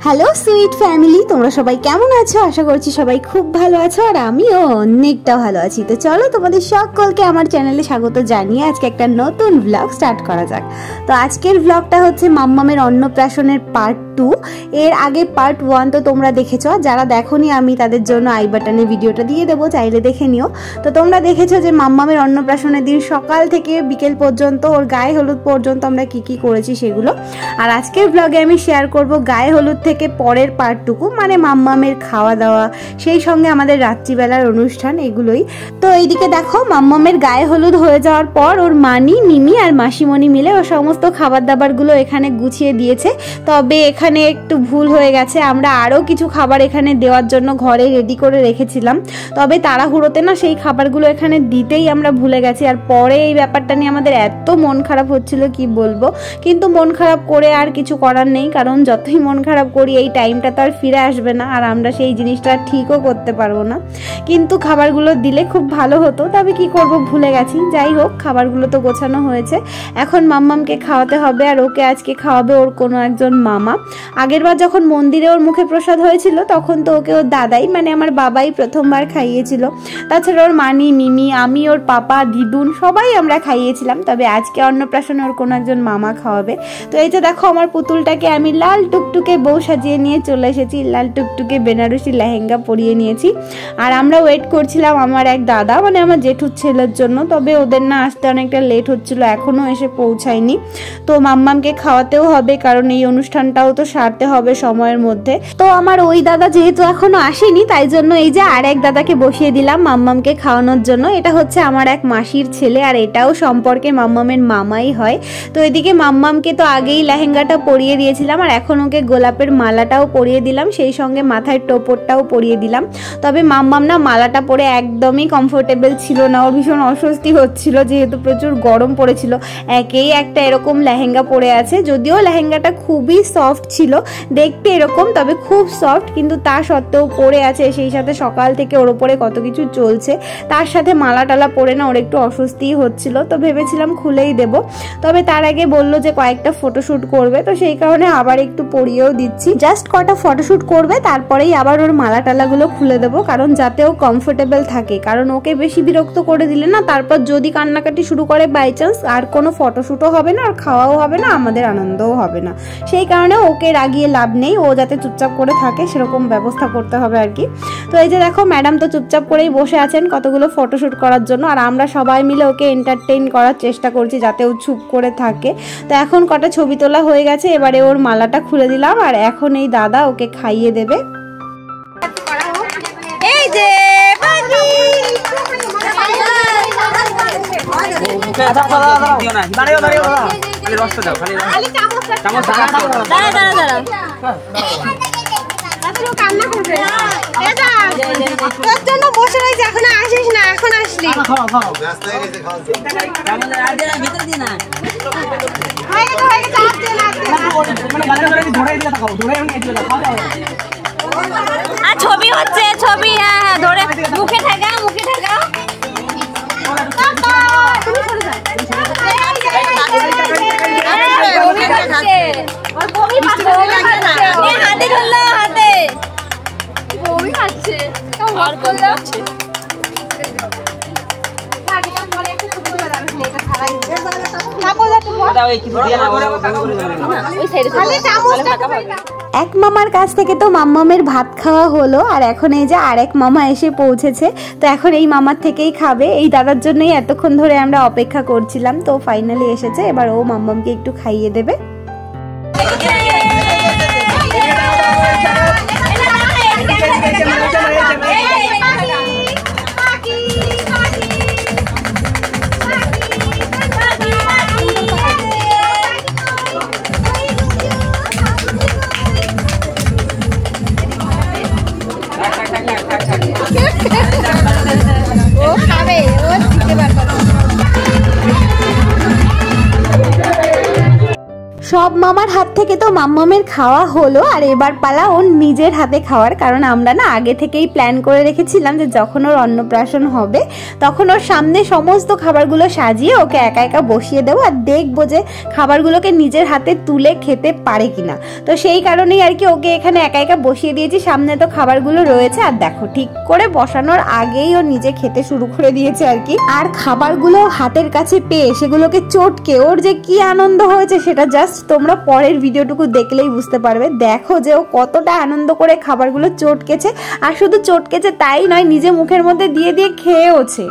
Hello sweet family, তোমরা সবাই কেমন আছো? আশা করছি সবাই খুব ভালো আছো আর আমিও অনেকটা ভালো আছি। তো চলো তোমাদের সকলকে আমার চ্যানেলে স্বাগত জানিয়ে আজকে একটা নতুন ব্লগ স্টার্ট করা যাক। তো আজকের ব্লগটা হচ্ছে মাম্মামের অন্নপ্রাশনের পার্ট 2। এর আগে পার্ট 1 তো তোমরা দেখেছো, যারা দেখোনি আমি তাদের জন্য আই বাটনে ভিডিওটা দিয়ে দেবো, চাইলে দেখে নিও। তো তোমরা দেখেছো যে মাম্মামের অন্নপ্রাশনের দিন সকাল থেকে বিকেল পর্যন্ত ওর গায়ে হলুদ পর্যন্ত আমরা কি করেছি সেগুলো। আর আজকের ব্লগে আমি শেয়ার করব গায়ে হলুদ থেকে পরের পার্টটুকু, মানে মাম্মামের খাওয়া দাওয়া, সেই সঙ্গে আমাদের রাত্রিবেলার অনুষ্ঠান, এগুলোই। তো এইদিকে দেখো, মাম্মামের গায়ে হলুদ হয়ে যাওয়ার পর ওর মানি, মিমি আর মাসিমণি মিলে ও সমস্ত খাবার দাবারগুলো এখানে গুছিয়ে দিয়েছে। তবে এখানে একটু ভুল হয়ে গেছে, আমরা আরও কিছু খাবার এখানে দেওয়ার জন্য ঘরে রেডি করে রেখেছিলাম, তবে তাড়াহুড়োতে না সেই খাবারগুলো এখানে দিতেই আমরা ভুলে গেছি। আর পরে এই ব্যাপারটা নিয়ে আমাদের এত মন খারাপ হচ্ছিল কি বলবো, কিন্তু মন খারাপ করে আর কিছু করার নেই, কারণ যতই মন খারাপ করি এই টাইমটা তো আর ফিরে আসবে না, আর আমরা সেই জিনিসটা ঠিকও করতে পারবো না। কিন্তু খাবারগুলো দিলে খুব ভালো হতো, তবে কি করব, ভুলে গেছি। যাই হোক, খাবারগুলো তো গোছানো হয়েছে, এখন মাম্মামকে খাওয়াতে হবে। আর ওকে আজকে খাওয়াবে ওর কোনো একজন মামা। আগেরবার যখন মন্দিরে ওর মুখে প্রসাদ হয়েছিল তখন তো ওকে ওর দাদাই, মানে আমার বাবাই প্রথমবার খাইয়েছিল। তাছাড়া ওর মানি, মিমি, আমি, ওর পাপা, দিদুন সবাই আমরা খাইয়েছিলাম। তবে আজকে অন্নপ্রাশনে ওর কোনো একজন মামা খাওয়াবে। তো এই যে দেখো, আমার পুতুলটাকে আমি লাল টুকটুকে বউ সাজিয়ে নিয়ে চলে এসেছি, লাল টুকটুকে বেনারসি লেহেঙ্গা পরিয়ে নিয়েছি। আর আমরা ওয়েট করছিলাম আমার এক দাদা, মানে আমার জেঠুর ছেলের জন্য। তবে ওদের না আসতে অনেকটা লেট হচ্ছিল, এখনও এসে পৌঁছায়নি। তো মাম্মামকে খাওয়াতেও হবে, কারণ এই অনুষ্ঠানটাও তো সারতে হবে সময়ের মধ্যে। তো আমার ওই দাদা যেহেতু এখনো আসেনি, তাই জন্য এই যে আর এক দাদাকে বসিয়ে দিলাম মাম্মামকে খাওয়ানোর জন্য। এটা হচ্ছে আমার এক মাসির ছেলে, আর এটাও সম্পর্কে মাম্মামের মামাই হয়। তো এদিকে মাম্মামকে তো আগেই লেহেঙ্গাটা পরিয়ে দিয়েছিলাম, আর এখন ওকে গোলাপের মালাটাও পরিয়ে দিলাম, সেই সঙ্গে মাথায় টোপরটাও পরিয়ে দিলাম। তবে মাম্মাম না মালাটা পরে একদমই কমফোর্টেবল ছিল না, ওর ভীষণ অস্বস্তি হচ্ছিল, যেহেতু প্রচুর গরম পড়েছিল। একেই একটা এরকম লেহেঙ্গা পরে আছে, যদিও লেহেঙ্গাটা খুবই সফট ছিল দেখতে এরকম, তবে খুব সফট, কিন্তু তা সত্ত্বেও পরে আছে। সেই সাথে সকাল থেকে ওর ওপরে কত কিছু চলছে, তার সাথে মালা টালা পরে না ওর একটু অস্বস্তিই হচ্ছিল। তো ভেবেছিলাম খুলেই দেব, তবে তার আগে বললো যে কয়েকটা ফটোশ্যুট করবে, তো সেই কারণে আবার একটু পরিয়েও দিচ্ছি। জাস্ট কটা ফটোশ্যুট করবে, তারপরেই আবার ওর মালা টালাগুলো খুলে দেবো, কারণ যাতে ও কমফোর্টেবল থাকে। কারণ ওকে বেশি বিরক্ত করে দিলে না, তারপর যদি কান্নাকাটি শুরু করে বাই চান্স, আর কোনো ফটোশ্যুটও হবে না, আর খাওয়াও হবে না, আমাদের আনন্দও হবে না। সেই কারণে ওকে রাগিয়ে লাভ নেই, ও যাতে চুপচাপ করে থাকে সেরকম ব্যবস্থা করতে হবে আর কি। তো এই যে দেখো, ম্যাডাম তো চুপচাপ করেই বসে আছেন কতগুলো ফটোশ্যুট করার জন্য, আর আমরা সবাই মিলে ওকে এন্টারটেইন করার চেষ্টা করছি যাতে ও চুপ করে থাকে। তো এখন কটা ছবি তোলা হয়ে গেছে, এবারে ওর মালাটা খুলে দিলাম, আর এখন এই দাদা ওকে খাইয়ে দেবে। এই যে তোর জন্য বসে রয়েছে, এখন আসিস না, এখন আসলি আর ছবি হচ্ছে, ছবি। হ্যাঁ হ্যাঁ, ধরে মুখে ঠেকা, মুখে ঠেকা। এক মামার কাছ থেকে তো মাম্মামের ভাত খাওয়া হলো, আর এখন এই যে আরেক মামা এসে পৌঁছেছে। তো এখন এই মামার থেকেই খাবে, এই দাদার জন্যই এতক্ষণ ধরে আমরা অপেক্ষা করছিলাম। তো ফাইনালি এসেছে, এবার ও মাম্মামকে একটু খাইয়ে দেবে। সব মামার হাত থেকে তো মাম্মামের খাওয়া হলো, আর এবার পালা ওর নিজের হাতে খাওয়ার। কারণ আমরা না আগে থেকেই প্ল্যান করে রেখেছিলাম যে যখন ওর অন্নপ্রাশন হবে তখন ওর সামনে সমস্ত খাবারগুলো সাজিয়ে ওকে একা একা বসিয়ে দেবো, আর দেখবো যে খাবারগুলোকে নিজের হাতে তুলে খেতে পারে কিনা। তো সেই কারণেই আর কি ওকে এখানে একা একা বসিয়ে দিয়েছি। সামনে তো খাবারগুলো রয়েছে, আর দেখো ঠিক করে বসানোর আগেই ও নিজে খেতে শুরু করে দিয়েছে আর কি। আর খাবারগুলো হাতের কাছে পেয়ে সেগুলোকে চটকে ওর যে কি আনন্দ হয়েছে সেটা জাস্ট তোমরা পরের ভিডিওটুকু দেখলেই বুঝতে পারবে। দেখো যে ও কতটা আনন্দ করে খাবারগুলো চটকেছে, আর শুধু চটকেছে তাই নয়, নিজে মুখের মধ্যে দিয়ে দিয়ে খেয়েওছে।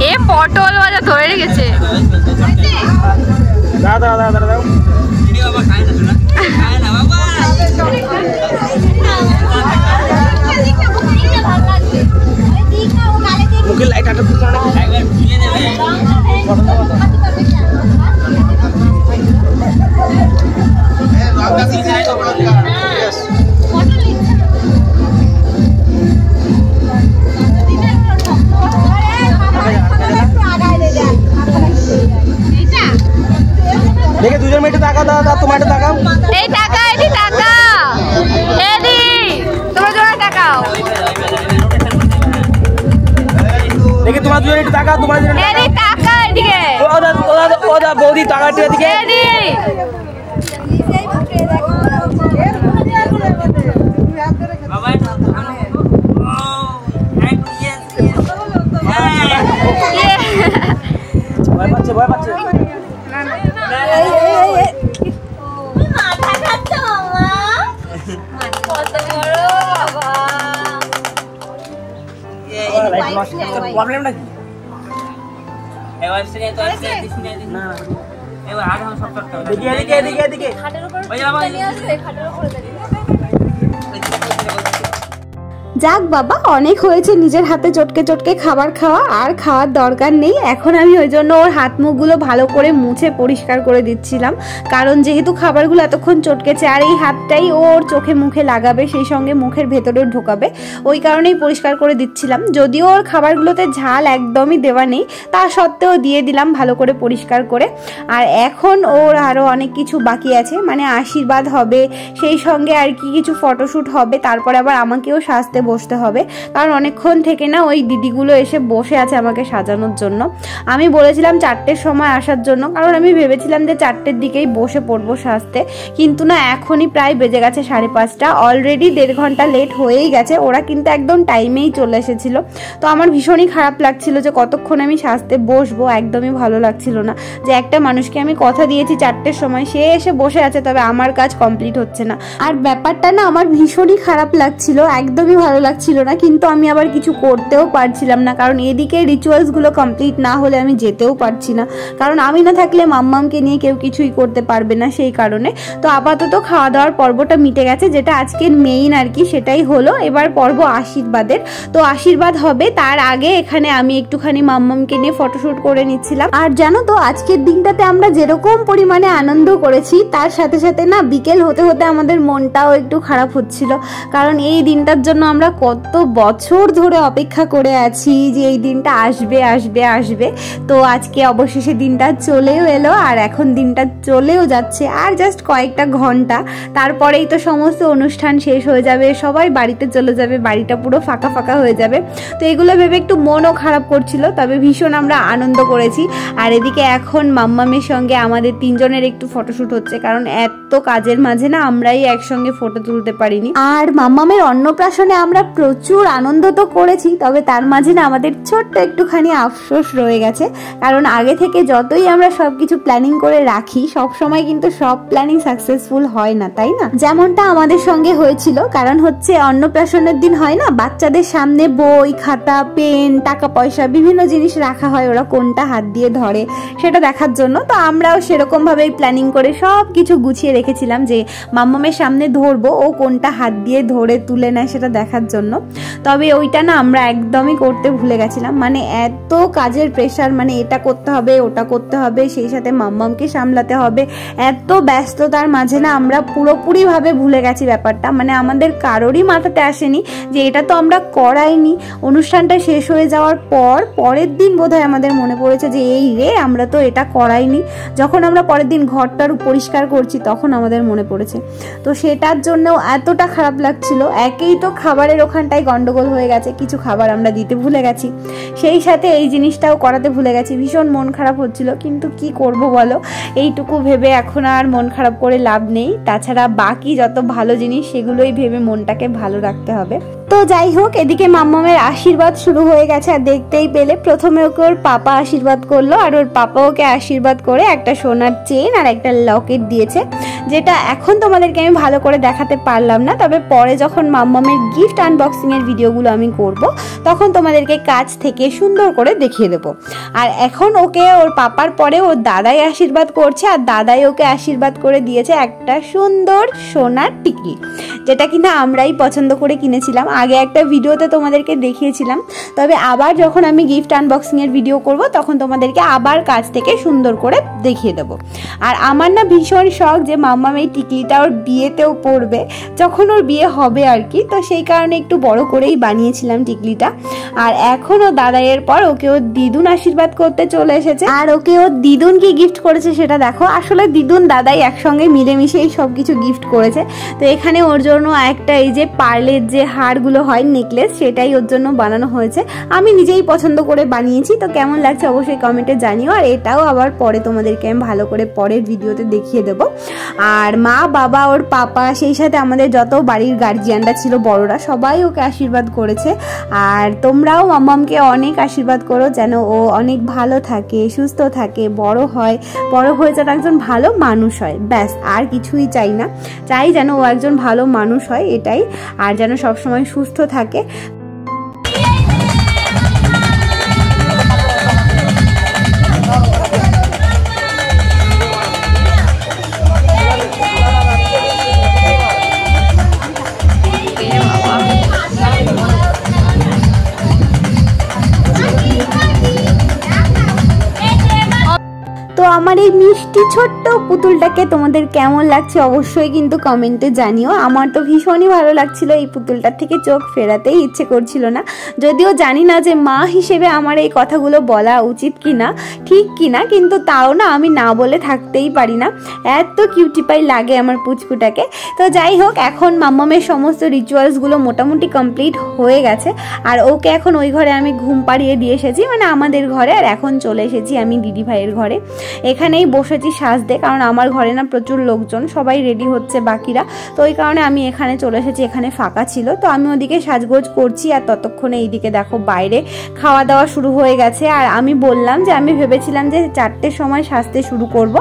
এ পটল বাজা ধরে রেখেছে। দেখে দুজন মিনিট টাকা দাও, তোমার টাকা এই টাকা এদি টাকা এদি তোমরা জোড়া টাকাও দেখে তোমার দুজন একটু টাকা, তোমার এদি টাকা এদিকে ওদা বৌদি টাকা এদিকে এদি ভয় পাচ্ছে ভয় পাচ্ছে। প্রবলেমটা কি? যাক বাবা, অনেক হয়েছে নিজের হাতে চটকে চটকে খাবার খাওয়া, আর খাওয়ার দরকার নেই। এখন আমি ওই জন্য ওর হাত মুখগুলো ভালো করে মুছে পরিষ্কার করে দিচ্ছিলাম, কারণ যেহেতু খাবারগুলো এতক্ষণ চটকেছে আর এই হাতটাই ওর চোখে মুখে লাগাবে, সেই সঙ্গে মুখের ভেতরেও ঢোকাবে, ওই কারণেই পরিষ্কার করে দিচ্ছিলাম। যদিও ওর খাবারগুলোতে ঝাল একদমই দেওয়া নেই, তা সত্ত্বেও দিয়ে দিলাম ভালো করে পরিষ্কার করে। আর এখন ওর আরও অনেক কিছু বাকি আছে, মানে আশীর্বাদ হবে, সেই সঙ্গে আর কি কিছু ফটোশ্যুট হবে, তারপরে আবার আমাকেও সাজতে বসতে হবে, কারণ অনেকক্ষণ থেকে না ওই দিদিগুলো এসে বসে আছে আমাকে সাজানোর জন্য। আমি বলেছিলাম 4টের সময় আসার জন্য, কারণ আমি ভেবেছিলাম যে 4টের দিকেই বসে পড়বো সাজতে, কিন্তু না এখনই প্রায় বেজে গেছে 5:30, অলরেডি 1.5 ঘন্টা লেট হয়েই গেছে। ওরা কিন্তু একদম টাইমেই চলে এসেছিল। তো আমার ভীষণই খারাপ লাগছিল যে কতক্ষণ আমি সাজতে বসবো, একদমই ভালো লাগছিল না যে একটা মানুষকে আমি কথা দিয়েছি 4টের সময়, সে এসে বসে আছে, তবে আমার কাজ কমপ্লিট হচ্ছে না। আর ব্যাপারটা না আমার ভীষণই খারাপ লাগছিল, একদমই ভালো লাগছিল না, কিন্তু আমি আবার কিছু করতেও পারছিলাম না, কারণ এদিকে রিচুয়ালসগুলো কমপ্লিট না হলে আমি যেতেও পারছি না, কারণ আমি না থাকলে মাম্মামকে নিয়ে কেউ কিছুই করতে পারবে না, সেই কারণে। তো আপাতত খাওয়া দাওয়ার পর্বটা মিটে গেছে, যেটা আজকের মেইন আর কি সেটাই হলো। এবার পর্ব আশীর্বাদের। তো আশীর্বাদ হবে, তার আগে এখানে আমি একটুখানি মাম্মামকে নিয়ে ফটোশুট করে নিচ্ছিলাম। আর জানো তো আজকের দিনটাতে আমরা যেরকম পরিমাণে আনন্দ করেছি, তার সাথে সাথে না বিকেল হতে হতে আমাদের মনটাও একটু খারাপ হচ্ছিল, কারণ এই দিনটার জন্য আমরা আমরা কত বছর ধরে অপেক্ষা করে আছি যে এই দিনটা আসবে আসবে আসবে। তো আজকে অবশেষে দিনটা চলেও এলো, আর এখন দিনটা চলেও যাচ্ছে, আর জাস্ট কয়েকটা ঘন্টা তারপরেই তো সমস্ত অনুষ্ঠান শেষ হয়ে যাবে, সবাই বাড়িতে চলে যাবে, বাড়িটা পুরো ফাঁকা ফাঁকা হয়ে যাবে। তো এগুলো ভেবে একটু মনও খারাপ করছিল, তবে ভীষণ আমরা আনন্দ করেছি। আর এদিকে এখন মাম্মামের সঙ্গে আমাদের তিনজনের একটু ফটোশুট হচ্ছে, কারণ এত কাজের মাঝে না আমরাই একসঙ্গে ফটো তুলতে পারিনি। আর মাম্মামের অন্নপ্রাশনে আমরা প্রচুর আনন্দ তো করেছি, তবে তার মাঝে না আমাদের ছোট্ট একটুখানি আফসোস রয়ে গেছে, কারণ আগে থেকে যতই আমরা সবকিছু প্ল্যানিং করে রাখি সব সময় কিন্তু সব প্ল্যানিং সাকসেসফুল হয় না, তাই না? যেমনটা আমাদের সঙ্গে হয়েছিল। কারণ হচ্ছে অন্নপ্রাশনের দিন হয় না, বাচ্চাদের সামনে বই, খাতা, পেন, টাকা পয়সা বিভিন্ন জিনিস রাখা হয়, ওরা কোনটা হাত দিয়ে ধরে সেটা দেখার জন্য। তো আমরাও সেরকম ভাবে প্ল্যানিং করে সব কিছু গুছিয়ে রেখেছিলাম যে মাম্মামের সামনে ধরবো, ও কোনটা হাত দিয়ে ধরে তুলে নেয় সেটা দেখার জন্য। তবে ওইটা না আমরা একদমই করতে ভুলে গেছিলাম, মানে এত কাজের প্রেশার, মানে এটা করতে হবে ওটা করতে হবে, সেই সাথে মাম্মামকে সামলাতে হবে, এত ব্যস্ততার মাঝে না আমরা পুরোপুরি ভাবে ভুলে গেছি ব্যাপারটা। মানে আমাদের কারোরই মাথাতে আসেনি যে এটা তো আমরা করাইনি। অনুষ্ঠানটা শেষ হয়ে যাওয়ার পরের দিন বোধহয় আমাদের মনে পড়েছে যে এই রে আমরা তো এটা করাইনি। যখন আমরা পরের দিন ঘরটার পরিষ্কার করছি তখন আমাদের মনে পড়েছে। তো সেটার জন্য এতটা খারাপ লাগছিল। একেই তো খাবারের ওখানটায় গন্ডগোল হয়ে গেছে, কিছু খাবার আমরা দিতে ভুলে গেছি, সেই সাথে এই জিনিসটাও করাতে ভুলে গেছি। ভীষণ মন খারাপ হচ্ছিল, কিন্তু কি করব বলো, এইটুকু ভেবে এখন আর মন খারাপ করে লাভ নেই। তাছাড়া বাকি যত ভালো জিনিস সেগুলোই ভেবে মনটাকে ভালো রাখতে হবে। তো যাই হোক, এদিকে মাম্মামের আশীর্বাদ শুরু হয়ে গেছে। আর দেখতেই পেলে প্রথমে ওকে ওর পাপা আশীর্বাদ করলো, আর ওর পাপা ওকে আশীর্বাদ করে একটা সোনার চেন আর একটা লকেট দিয়েছে, যেটা এখন তোমাদেরকে আমি ভালো করে দেখাতে পারলাম না। তবে পরে যখন মাম্মামের গিফট আনবক্সিং এর ভিডিওগুলো আমি করব তখন তোমাদেরকে কাছ থেকে সুন্দর করে দেখিয়ে দেবো। আর এখন ওকে ওর পাপার পরে ওর দাদাই আশীর্বাদ করছে, আর দাদাই ওকে আশীর্বাদ করে দিয়েছে একটা সুন্দর সোনার টিকলি, যেটা কিনা আমরাই পছন্দ করে কিনেছিলাম। আগে একটা ভিডিওতে তোমাদেরকে দেখিয়েছিলাম, তবে আবার যখন আমি গিফট আনবক্সিং এর ভিডিও করব তখন তোমাদেরকে আবার কাছ থেকে সুন্দর করে দেখিয়ে দেবো। আর আমার না ভীষণ শখ যে মাম্মাম এই টিকলিটা ওর বিয়েতেও পরবে, যখন ওর বিয়ে হবে আর কি। তো সেই কারণে একটু বড় করেই বানিয়েছিলাম টিকলিটা। আর এখন ও দাদাইয়ের পর ওকে ওর দিদুন আশীর্বাদ করতে চলে এসেছে, আর ওকে ওর দিদুন কি গিফট করেছে সেটা দেখো। আসলে দিদুন দাদাই একসঙ্গে মিলেমিশেই সব কিছু গিফট করেছে। তো এখানে ওর জন্য একটা এই যে পার্লের যে হারগুলো হয়, নেকলেস, সেটাই ওর জন্য বানানো হয়েছে। আমি নিজেই পছন্দ করে বানিয়েছি। তো কেমন লাগছে অবশ্যই কমেন্টে জানিও। আর এটাও আবার পরে তোমাদেরকে আমি ভালো করে পরের ভিডিওতে দেখিয়ে দেবো। আর মা, বাবা, ওর পাপা, সেই সাথে আমাদের যত বাড়ির গার্জিয়ানরা ছিল বড়রা, সবাই ওকে আশীর্বাদ করেছে। আর তোমরাও মাম্মামকে অনেক আশীর্বাদ করো যেন ও অনেক ভালো থাকে, সুস্থ থাকে, বড় হয়, বড় হয়ে যেন একজন ভালো মানুষ হয়। ব্যাস, আর কিছুই চাই না, চাই যেন ও একজন ভালো মানুষ হয়, এটাই। আর যেন সবসময় সুস্থ থাকে। তো আমার এই মিষ্টি ছোট্ট পুতুলটাকে তোমাদের কেমন লাগছে অবশ্যই কিন্তু কমেন্টে জানিও। আমার তো ভীষণই ভালো লাগছিল, এই পুতুলটার থেকে চোখ ফেরাতেই ইচ্ছে করছিল না। যদিও জানি না যে মা হিসেবে আমার এই কথাগুলো বলা উচিত কিনা, ঠিক কিনা, কিন্তু তাও না আমি না বলে থাকতেই পারি না, এত কিউটিপাই লাগে আমার পুচকুটাকে। তো যাই হোক, এখন মাম্মামের সমস্ত রিচুয়ালসগুলো মোটামুটি কমপ্লিট হয়ে গেছে। আর ওকে এখন ওই ঘরে আমি ঘুম পাড়িয়ে দিয়ে এসেছি, মানে আমাদের ঘরে। আর এখন চলে এসেছি আমি দিদি ভাইয়ের ঘরে। এখানেই বসেছি সাজতে, কারণ আমার ঘরে না প্রচুর লোকজন, সবাই রেডি হচ্ছে বাকিরা। তো ওই কারণে আমি এখানে চলে এসেছি, এখানে ফাঁকা ছিল। তো আমি ওদিকে সাজগোজ করছি, আর ততক্ষণে এইদিকে দেখো বাইরে খাওয়া দাওয়া শুরু হয়ে গেছে। আর আমি বললাম যে আমি ভেবেছিলাম যে 4টের সময় সাজতে শুরু করব,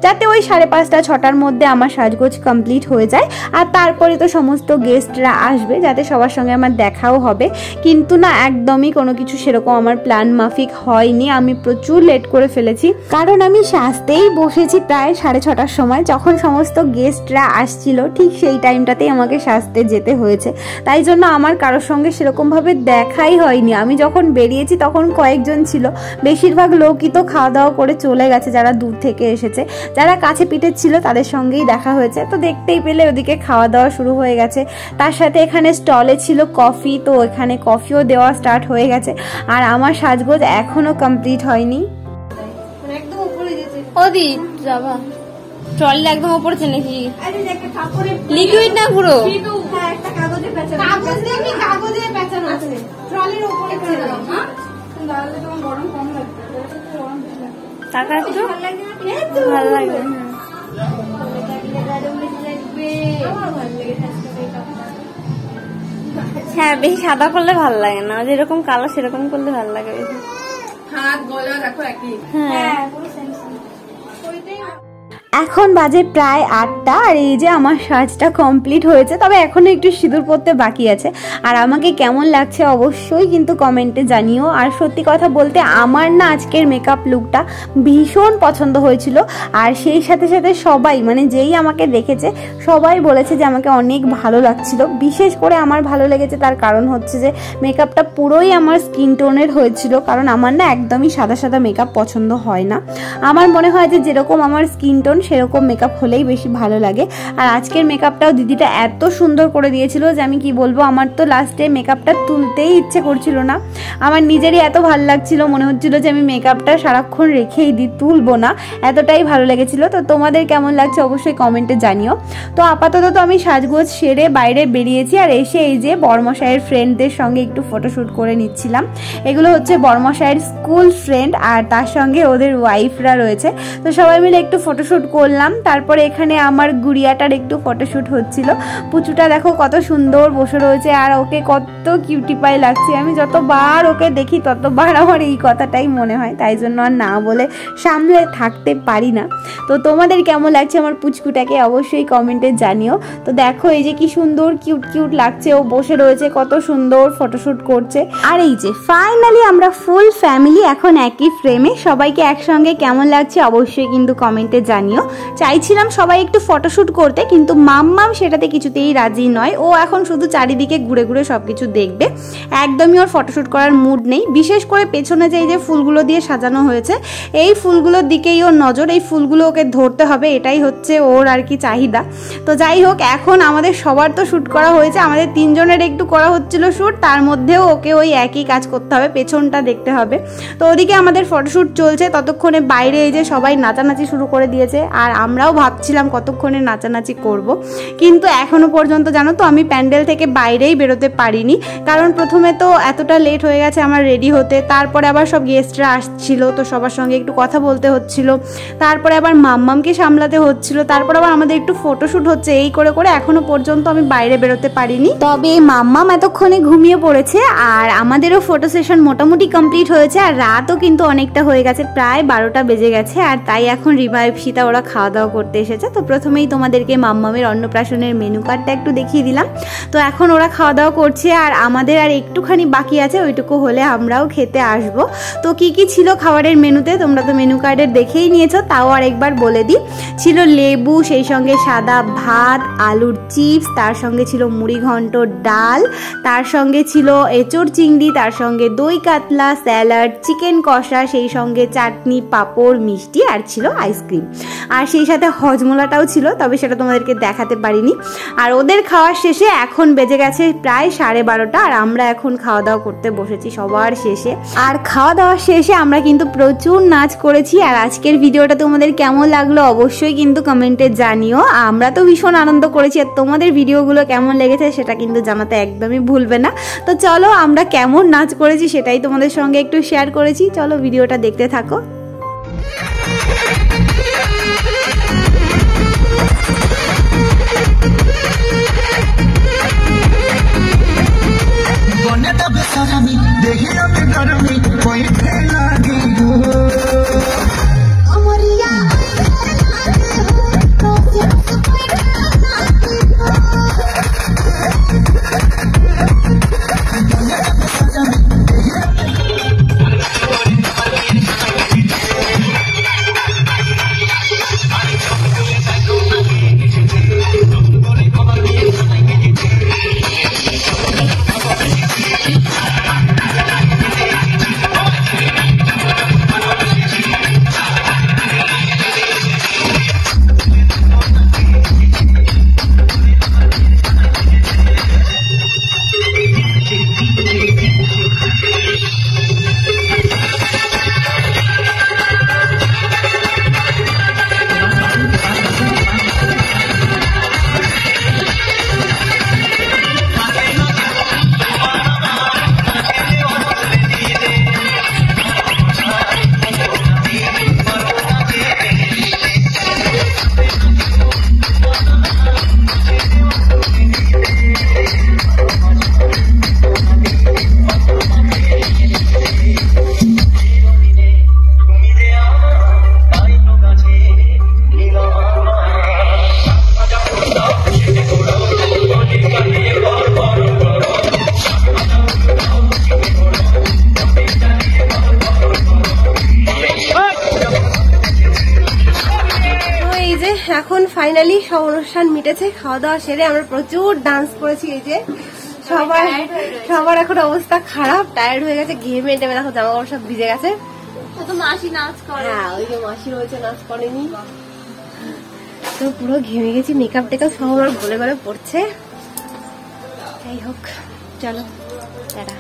যাতে ওই 5:30 6টার মধ্যে আমার সাজগোজ কমপ্লিট হয়ে যায়। আর তারপরে তো সমস্ত গেস্টরা আসবে, যাতে সবার সঙ্গে আমার দেখাও হবে। কিন্তু না, একদমই কোনো কিছু সেরকম আমার প্ল্যান মাফিক হয়নি। আমি প্রচুর লেট করে ফেলেছি, কারণ আমি সাজতেই বসেছি প্রায় 6:30টার সময়, যখন সমস্ত গেস্টরা আসছিল ঠিক সেই টাইমটাতেই আমাকে সাজতে যেতে হয়েছে। তাই জন্য আমার কারোর সঙ্গে সেরকমভাবে দেখাই হয়নি। আমি যখন বেরিয়েছি তখন কয়েকজন ছিল, বেশিরভাগ লোকই তো খাওয়া দাওয়া করে চলে গেছে, যারা দূর থেকে এসেছে। যারা কাছে পিঠে ছিল তাদের সঙ্গেই দেখা হয়েছে। তো দেখতেই পেলে ওদিকে খাওয়া দাওয়া শুরু হয়ে গেছে। তার সাথে এখানে স্টলে ছিল কফি, তো এখানে কফিও দেওয়া স্টার্ট হয়ে গেছে। আর আমার সাজগোজ এখনো কমপ্লিট হয়নি। ওদি যাবা ট্রলি একদম উপরে নাকি লিকুইড না পুরো টাকা একটু ভালো লাগবে। হ্যাঁ বেশি সাদা করলে ভালো লাগে না, যেরকম কালো সেরকম করলে ভালো লাগে বেশি। হাত গলা দেখো একই। হ্যাঁ এখন বাজে প্রায় 8টা, আর এই যে আমার সাজটা কমপ্লিট হয়েছে, তবে এখনো একটু সিঁদুর পরতে বাকি আছে। আর আমাকে কেমন লাগছে অবশ্যই কিন্তু কমেন্টে জানিও। আর সত্যি কথা বলতে আমার না আজকের মেকআপ লুকটা ভীষণ পছন্দ হয়েছিল। আর সেই সাথে সাথে সবাই মানে যেই আমাকে দেখেছে সবাই বলেছে যে আমাকে অনেক ভালো লাগছিল। বিশেষ করে আমার ভালো লেগেছে তার কারণ হচ্ছে যে মেকআপটা পুরোই আমার স্কিন টোনের হয়েছিল, কারণ আমার না একদমই সাদা সাদা মেকআপ পছন্দ হয় না। আমার মনে হয় যে যেরকম আমার স্কিন টোন সেরকম মেকআপ হলেই বেশি ভালো লাগে। আর আজকের মেকআপটাও দিদিটা এত সুন্দর করে দিয়েছিল যে আমি কি বলবো, আমার তো লাস্টে মেকআপটা তুলতেই ইচ্ছে করছিল না। আমার নিজেরই এত ভালো লাগছিল, মনে হচ্ছিল যে আমি মেকআপটা সারাক্ষণ রেখেই দিই, তুলবো না, এতটাই ভালো লেগেছিল। তো তোমাদের কেমন লাগছে অবশ্যই কমেন্টে জানিও। তো আপাতত তো আমি সাজগোজ সেরে বাইরে বেরিয়েছি, আর এসে এই যে বড়মশাইয়ের ফ্রেন্ডদের সঙ্গে একটু ফটোশ্যুট করে নিচ্ছিলাম। এগুলো হচ্ছে বড়মশাইয়ের স্কুল ফ্রেন্ড, আর তার সঙ্গে ওদের ওয়াইফরা রয়েছে। তো সবাই মিলে একটু ফটোশ্যুট করলাম। তারপরে এখানে আমার গুড়িয়াটার একটু ফটোশ্যুট হচ্ছিল। পুচুটা দেখো কত সুন্দর বসে রয়েছে, আর ওকে কত কিউটি পাই লাগছে। আমি যতবার ওকে দেখি ততবার আমার এই কথাটাই মনে হয়, তাই জন্য আর না বলে সামনে থাকতে পারি না। তো তোমাদের কেমন লাগছে আমার পুচকুটাকে অবশ্যই কমেন্টে জানিও। তো দেখো এই যে কি সুন্দর কিউট কিউট লাগছে, ও বসে রয়েছে কত সুন্দর ফটোশ্যুট করছে। আর এই যে ফাইনালি আমরা ফুল ফ্যামিলি এখন একই ফ্রেমে। সবাইকে একসঙ্গে কেমন লাগছে অবশ্যই কিন্তু কমেন্টে জানিও। চাইছিলাম সবাই একটু ফটোশ্যুট করতে, কিন্তু মাম্মাম সেটাতে কিছুতেই রাজি নয়। ও এখন শুধু চারিদিকে ঘুরে ঘুরে সবকিছু দেখবে, একদমই ওর ফটোশ্যুট করার মুড নেই। বিশেষ করে পেছনে যে এই যে ফুলগুলো দিয়ে সাজানো হয়েছে, এই ফুলগুলোর দিকেই ওর নজর। এই ফুলগুলো ওকে ধরতে হবে, এটাই হচ্ছে ওর আর কি চাহিদা। তো যাই হোক, এখন আমাদের সবার তো শ্যুট করা হয়েছে, আমাদের 3 জনের একটু করা হচ্ছিল শ্যুট, তার মধ্যেও ওকে ওই একই কাজ করতে হবে, পেছনটা দেখতে হবে। তো ওদিকে আমাদের ফটোশ্যুট চলছে, ততক্ষণে বাইরে এই যে সবাই নাচানাচি শুরু করে দিয়েছে। আর আমরাও ভাবছিলাম কতক্ষণে নাচানাচি করব, কিন্তু এখনো পর্যন্ত জানো তো আমি প্যান্ডেল থেকে বাইরেই বেরোতে পারিনি। কারণ প্রথমে তো এতটা লেট হয়ে গেছে আমার রেডি হতে, তারপরে আবার সব গেস্টরা আসছিল, তো সবার সঙ্গে একটু কথা বলতে হচ্ছিল, তারপরে আবার মাম্মামকে সামলাতে হচ্ছিল, তারপর আবার আমাদের একটু ফটোশ্যুট হচ্ছে। এই করে করে এখনো পর্যন্ত আমি বাইরে বেরোতে পারিনি। তবে মাম্মাম এতক্ষণে ঘুমিয়ে পড়েছে, আর আমাদেরও ফটো সেশন মোটামুটি কমপ্লিট হয়েছে। আর রাতও কিন্তু অনেকটা হয়ে গেছে, প্রায় 12টা বেজে গেছে। আর তাই এখন রিমা ইপসিতা ওরা খাওয়া দাওয়া করতে এসেছে। তো প্রথমেই তোমাদেরকে মাম্মামের অন্নপ্রাশনের মেনু কার্ডটা একটু দেখিয়ে দিলাম। তো এখন ওরা খাওয়া দাওয়া করছে, আর আমাদের আর একটুখানি বাকি আছে, ওইটুকু হলে আমরাও খেতে আসব। তো কি কি ছিল খাবারের মেনুতে তোমরা তো মেনু কার্ডের দেখেই নিয়েছো, তাও আর একবার বলে দিই। ছিল লেবু, সেই সঙ্গে সাদা ভাত, আলুর চিপস, তার সঙ্গে ছিল মুড়ি ঘন্ট, ডাল, তার সঙ্গে ছিল এঁচড় চিংড়ি, তার সঙ্গে দই কাতলা, স্যালাড, চিকেন কষা, সেই সঙ্গে চাটনি, পাঁপড়, মিষ্টি, আর ছিল আইসক্রিম। আর সেই সাথে হজমোলাটাও ছিল, তবে সেটা তোমাদেরকে দেখাতে পারিনি। আর ওদের খাওয়ার শেষে এখন বেজে গেছে প্রায় 12:30, আর আমরা এখন খাওয়া দাওয়া করতে বসেছি সবার শেষে। আর খাওয়া দাওয়ার শেষে আমরা কিন্তু প্রচুর নাচ করেছি। আর আজকের ভিডিওটা তোমাদের কেমন লাগলো অবশ্যই কিন্তু কমেন্টে জানিও। আমরা তো ভীষণ আনন্দ করেছি, আর তোমাদের ভিডিওগুলো কেমন লেগেছে সেটা কিন্তু জানাতে একদমই ভুলবে না। তো চলো আমরা কেমন নাচ করেছি সেটাই তোমাদের সঙ্গে একটু শেয়ার করেছি, চলো ভিডিওটা দেখতে থাকো। ফাইনালি সব অনুষ্ঠান মিটেছে, খাওয়া দাওয়া সেরে আমরা প্রচুর ডান্স করেছি। এই যে সবার এখন অবস্থা খারাপ, টায়ার্ড হয়ে গেছে, ঘেমে টেমে দেখো জামা কাপড় সব ভিজে গেছে। মাসি নাচ করে, হ্যাঁ ওই যে মাসি রয়েছে নাচ করেনি, তো পুরো ঘেমে গেছি, মেকআপ টেকআপ সব আমার গলে গলে পড়ছে। যাই হোক চলো টাটা।